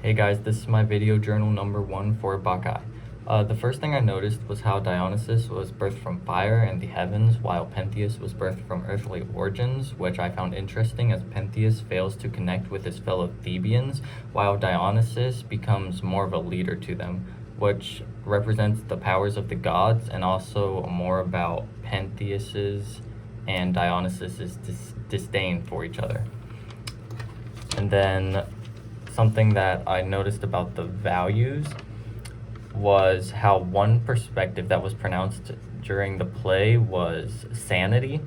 Hey guys, this is my video journal number 1 for Bacchae. The first thing I noticed was how Dionysus was birthed from fire and the heavens, while Pentheus was birthed from earthly origins, which I found interesting as Pentheus fails to connect with his fellow Thebians, while Dionysus becomes more of a leader to them, which represents the powers of the gods and also more about Pentheus's and Dionysus's disdain for each other. And then something that I noticed about the values was how one perspective that was pronounced during the play was sanity.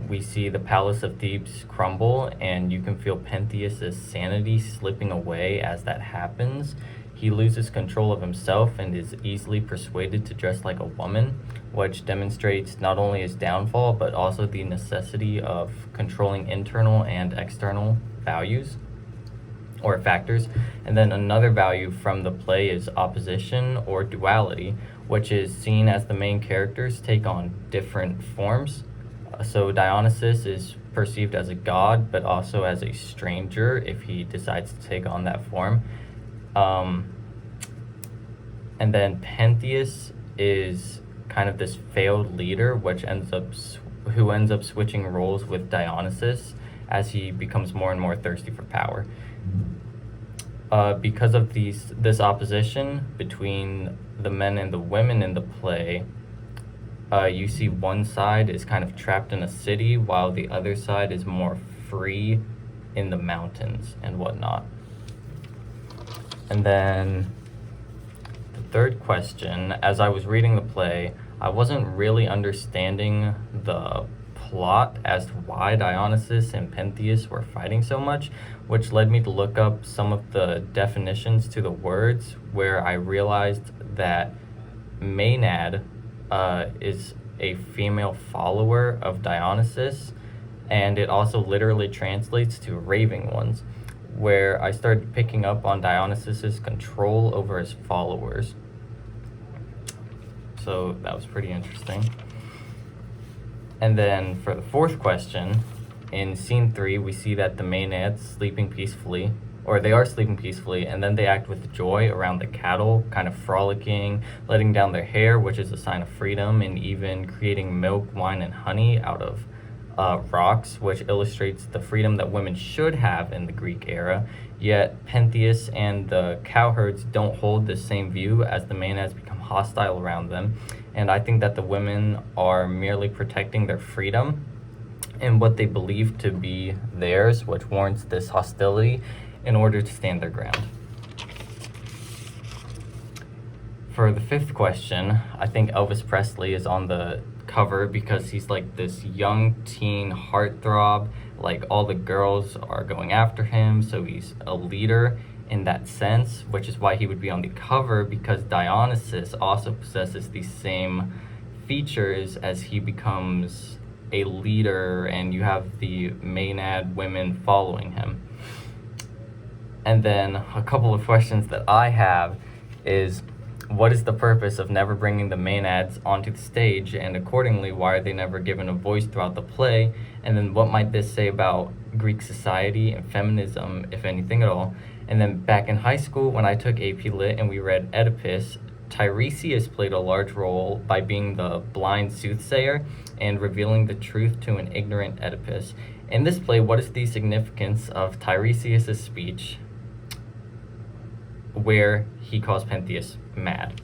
We see the palace of Thebes crumble, and you can feel Pentheus's sanity slipping away as that happens. He loses control of himself and is easily persuaded to dress like a woman, which demonstrates not only his downfall, but also the necessity of controlling internal and external values or factors. And then another value from the play is opposition or duality, which is seen as the main characters take on different forms. So Dionysus is perceived as a god, but also as a stranger if he decides to take on that form. And then Pentheus is kind of this failed leader, who ends up switching roles with Dionysus as he becomes more and more thirsty for power. Because of this opposition between the men and the women in the play, you see one side is kind of trapped in a city, while the other side is more free in the mountains and whatnot. And then the third question, as I was reading the play, I wasn't really understanding the plot as to why Dionysus and Pentheus were fighting so much, which led me to look up some of the definitions to the words, where I realized that Maenad is a female follower of Dionysus, and it also literally translates to raving ones, where I started picking up on Dionysus's control over his followers. So that was pretty interesting. And then for the fourth question, in scene 3, we see that the Maenads sleeping peacefully, or they are sleeping peacefully, and then they act with joy around the cattle, kind of frolicking, letting down their hair, which is a sign of freedom, and even creating milk, wine, and honey out of rocks, which illustrates the freedom that women should have in the Greek era. Yet Pentheus and the cowherds don't hold the same view, as the Maenads become hostile around them. And I think that the women are merely protecting their freedom and what they believe to be theirs, which warrants this hostility in order to stand their ground. For the fifth question, I think Elvis Presley is on the cover because he's like this young teen heartthrob. Like, all the girls are going after him, so he's a leader in that sense, which is why he would be on the cover, because Dionysus also possesses these same features as he becomes a leader, and you have the Maenad women following him. And then a couple of questions that I have is, what is the purpose of never bringing the Maenads onto the stage, and accordingly, why are they never given a voice throughout the play? And then what might this say about Greek society and feminism, if anything at all? And then back in high school, when I took AP Lit and we read Oedipus, Tiresias played a large role by being the blind soothsayer and revealing the truth to an ignorant Oedipus. In this play, what is the significance of Tiresias' speech where he calls Pentheus mad?